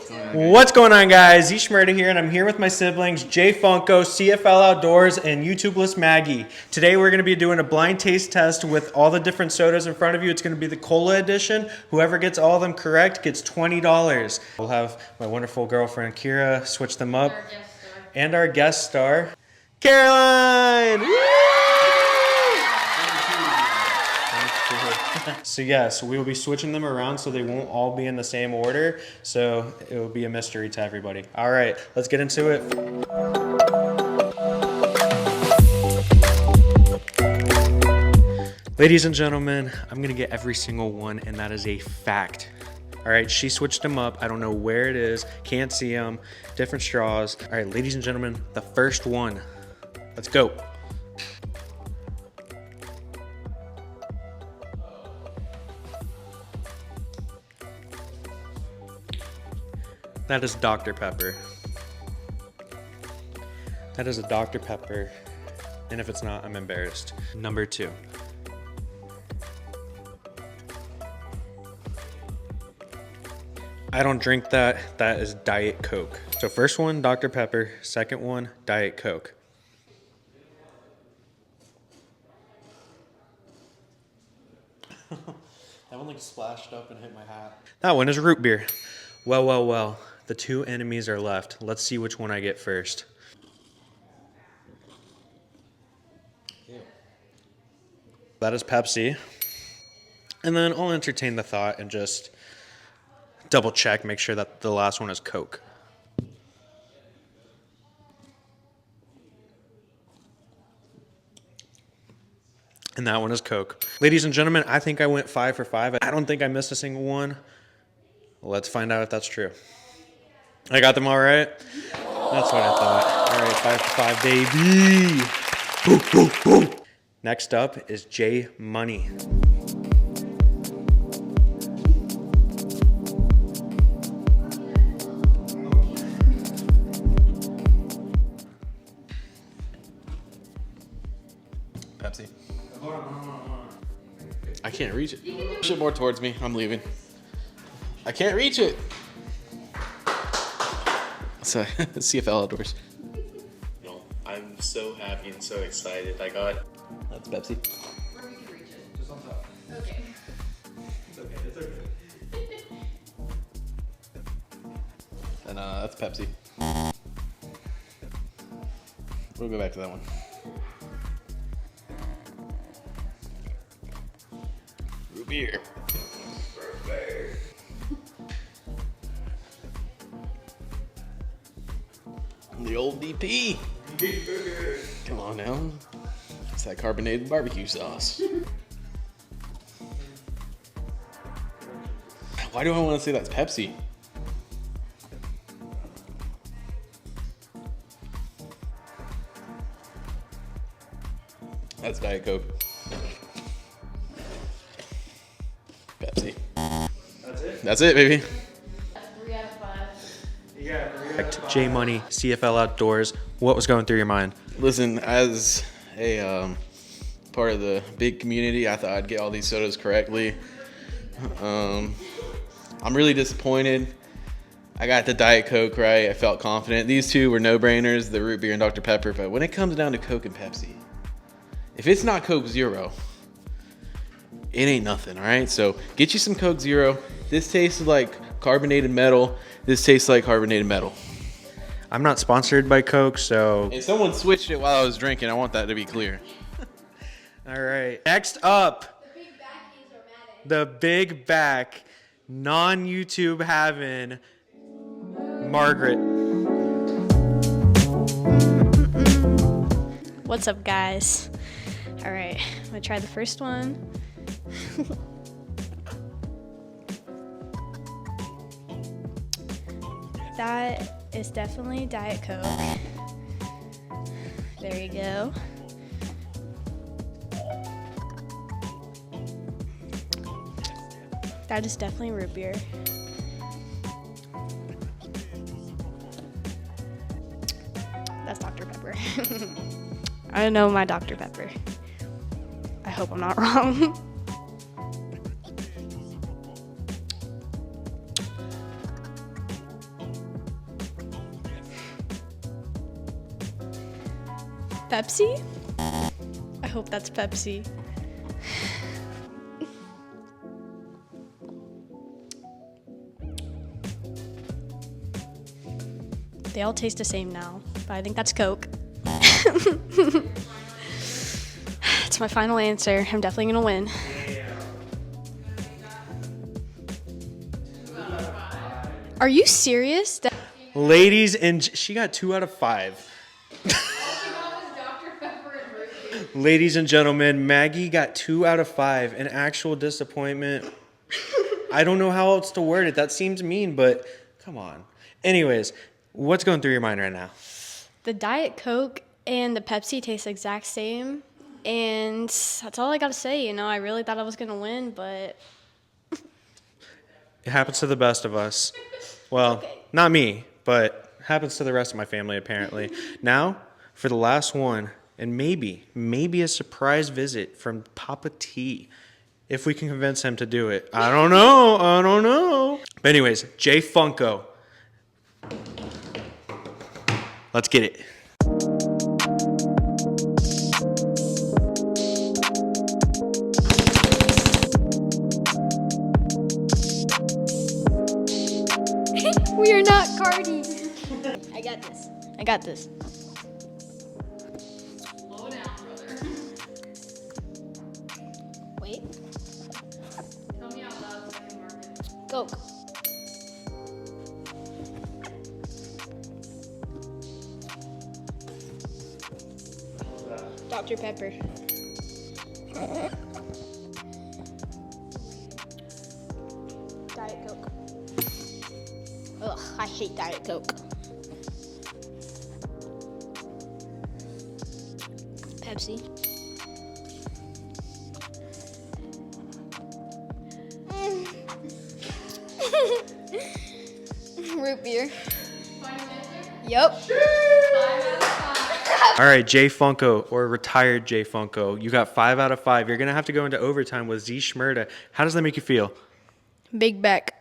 What's going on, guys? Ish Murda here, and I'm here with my siblings, Jay Funko, CFL Outdoors, and YouTubeless Maggie. Today we're going to be doing a blind taste test with all the different sodas in front of you. It's going to be the Cola edition. Whoever gets all of them correct gets $20. We'll have my wonderful girlfriend, Kira, switch them up. And our guest star, Caroline! Woo! So yes, we will be switching them around so they won't all be in the same order. So it will be a mystery to everybody. All right, let's get into it. Ladies and gentlemen, I'm gonna get every single one, and that is a fact. All right, she switched them up. I don't know where it is. Can't see them. Different straws. All right, ladies and gentlemen, the first one. Let's go. That is Dr. Pepper. That is a Dr. Pepper. And if it's not, I'm embarrassed. Number 2. I don't drink that. That is Diet Coke. So first one, Dr. Pepper. Second one, Diet Coke. That one like splashed up and hit my hat. That one is root beer. Well, well, well. The two enemies are left. Let's see which one I get first. Ew. That is Pepsi. And then I'll entertain the thought and just double check, make sure that the last one is Coke. And that one is Coke. Ladies and gentlemen, I think I went 5 for 5. I don't think I missed a single one. Let's find out if that's true. I got them all right? That's what I thought. All right, 5 for 5, baby. Boom, boom, boom. Next up is J Money. Pepsi. I can't reach it. Push it more towards me. I'm leaving. I can't reach it. So, CFL Outdoors. No, I'm so happy and so excited. I got. That's Pepsi. Where we can reach it. Just on top. Okay. It's okay, it's okay. And that's Pepsi. We'll go back to that one. Root beer. The old DP. Come on now. It's that carbonated barbecue sauce. Why do I want to say that's Pepsi? That's Diet Coke. Pepsi. That's it? That's it, baby. 3 out of 5. Yeah. J Money, CFL Outdoors. What was going through your mind? Listen, as a part of the big community, I thought I'd get all these sodas correctly. I'm really disappointed. I got the Diet Coke right. I felt confident. These two were no-brainers, the root beer and Dr. Pepper. But when it comes down to Coke and Pepsi, if it's not Coke Zero, it ain't nothing, all right? So get you some Coke Zero. This tastes like carbonated metal. This tastes like carbonated metal. I'm not sponsored by Coke, so... And someone switched it while I was drinking. I want that to be clear. All right. Next up, The big backies are mad at the big back, non-YouTube having Margaret. What's up, guys? All right, I'm gonna try the first one. That is definitely Diet Coke. There you go. That is definitely root beer. That's Dr. Pepper. I know my Dr. Pepper. I hope I'm not wrong. Pepsi? I hope that's Pepsi. They all taste the same now, but I think that's Coke. It's my final answer. I'm definitely gonna win. Are you serious? Ladies and she got 2 out of 5. Dr. Pepper and root beer. Ladies and gentlemen, Maggie got 2 out of 5. An actual disappointment. I don't know how else to word it. That seems mean, but come on. Anyways, what's going through your mind right now? The Diet Coke and the Pepsi taste the exact same. And that's all I gotta say. You know, I really thought I was gonna win, but It happens to the best of us. Well, not me, but happens to the rest of my family, apparently. Now, for the last one, and maybe a surprise visit from Papa T. If we can convince him to do it. I don't know. But anyways, Jay Funko. Let's get it. we are not Cardi. I got this. Slow down, brother. Wait. Tell me out loud so I can mark it. Coke. Dr. Pepper. Diet Coke. Ugh, I hate Diet Coke. Pepsi. Root beer. Final answer? Yup. 5 out of 5. All right, Jay Funko, or retired Jay Funko. You got 5 out of 5. You're going to have to go into overtime with Z Schmerda. How does that make you feel? Big back.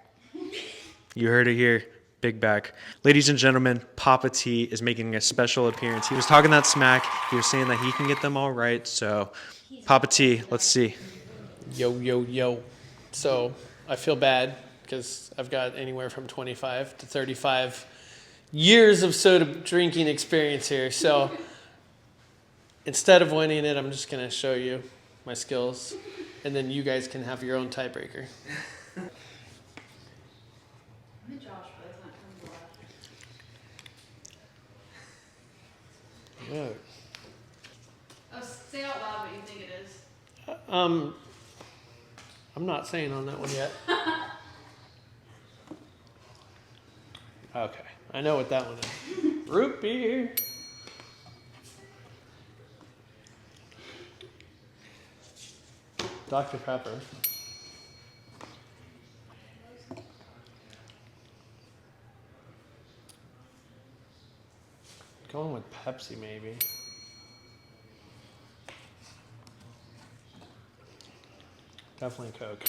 You heard it here. Big back. Ladies and gentlemen, Papa T is making a special appearance. He was talking that smack. He was saying that he can get them all right. So, Papa T, let's see. Yo. So I feel bad because I've got anywhere from 25 to 35 years of soda drinking experience here. So instead of winning it, I'm just going to show you my skills, and then you guys can have your own tiebreaker. I'm Josh, but it's not coming to life. Oh, say out loud what you think it is. I'm not saying on that one yet. Okay, I know what that one is. Root beer. Dr. Pepper. Going with Pepsi, maybe. Definitely Coke.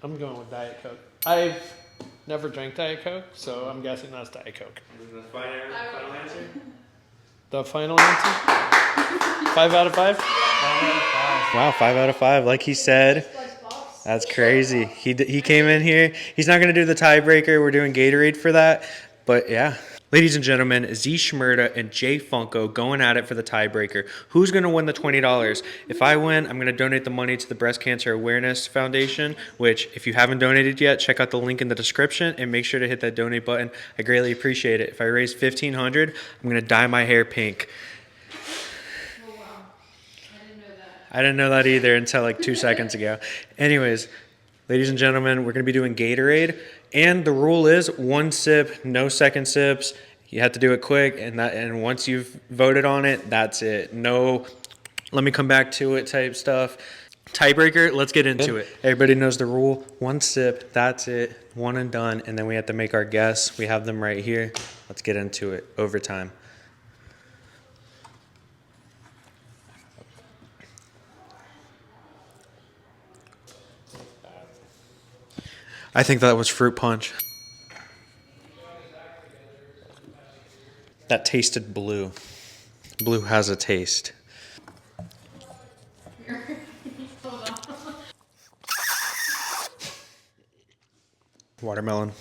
I'm going with Diet Coke. I've never drank Diet Coke, so I'm guessing that's Diet Coke. The final answer? The final answer? 5 out of 5? Wow, 5 out of 5. Like he said, that's crazy. He came in here. He's not going to do the tiebreaker. We're doing Gatorade for that. But yeah. Ladies and gentlemen, Z Schmerda and Jay Funko going at it for the tiebreaker. Who's going to win the $20? If I win, I'm going to donate the money to the Breast Cancer Awareness Foundation, which if you haven't donated yet, check out the link in the description and make sure to hit that donate button. I greatly appreciate it. If I raise $1,500, I'm going to dye my hair pink. Oh, wow. I didn't know that. I didn't know that either until like 2 seconds ago. Anyways, ladies and gentlemen, we're going to be doing Gatorade. And the rule is 1 sip, no second sips. You have to do it quick. And once you've voted on it, that's it. No, let me come back to it type stuff. Tiebreaker, let's get into it. Everybody knows the rule. 1 sip, that's it. One and done. And then we have to make our guess. We have them right here. Let's get into it. Overtime. I think that was fruit punch. That tasted blue. Blue has a taste. Watermelon.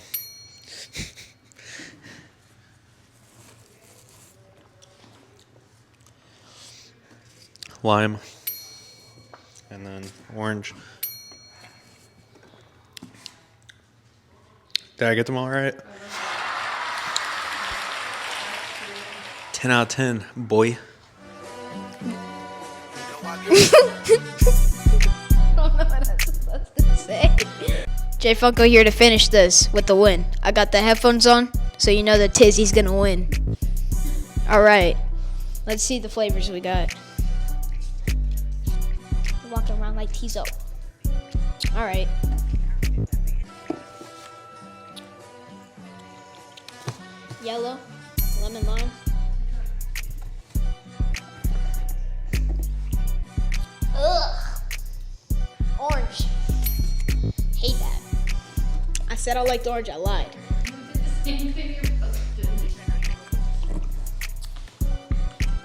Lime. And then orange. Did I get them all right? 10 out of 10, boy. J Funko here to finish this with the win. I got the headphones on, so you know that Tizzy's gonna win. Alright, let's see the flavors we got. Walking around like Tizo. Alright. Yellow, lemon lime. Ugh. Orange. Hate that. I said I liked orange, I lied.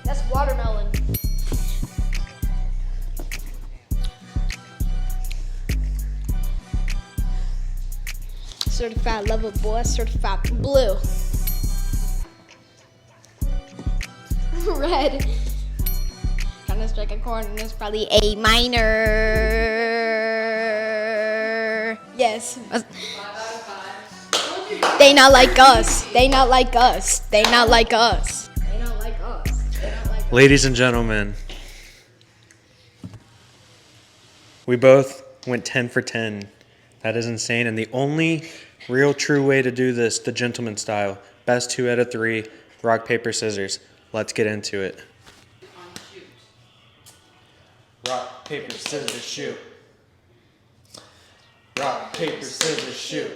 That's watermelon. Certified lover boy, certified blue. Red. Kind of strike a chord and it's probably A minor. Yes. They not like us. They not like us. They not like us. They not like us. They not like us. Ladies and gentlemen, we both went 10 for 10. That is insane. And the only real true way to do this, the gentleman style, best 2 out of 3, rock, paper, scissors. Let's get into it. Rock, paper, scissors, shoot. Rock, paper, scissors, shoot.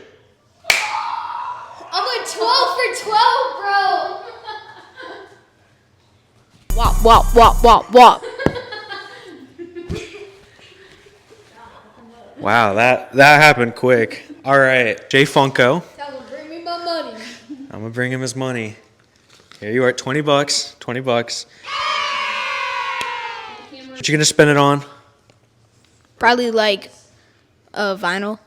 I'm a 12 for 12, bro. Wop, wop, wop, wop, wop. Wow, that happened quick. All right, J Funko. Tell him, bring me my money. I'm gonna bring him his money. Here you are, $20. 20 bucks. What you gonna spend it on? Probably like vinyl.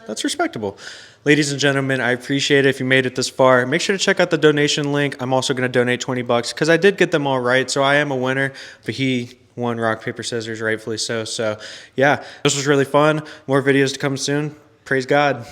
That's respectable. Ladies and gentlemen, I appreciate it if you made it this far. Make sure to check out the donation link. I'm also going to donate 20 bucks because I did get them all right, so I am a winner. But he won rock, paper, scissors, rightfully so. So, yeah, this was really fun. More videos to come soon. Praise God.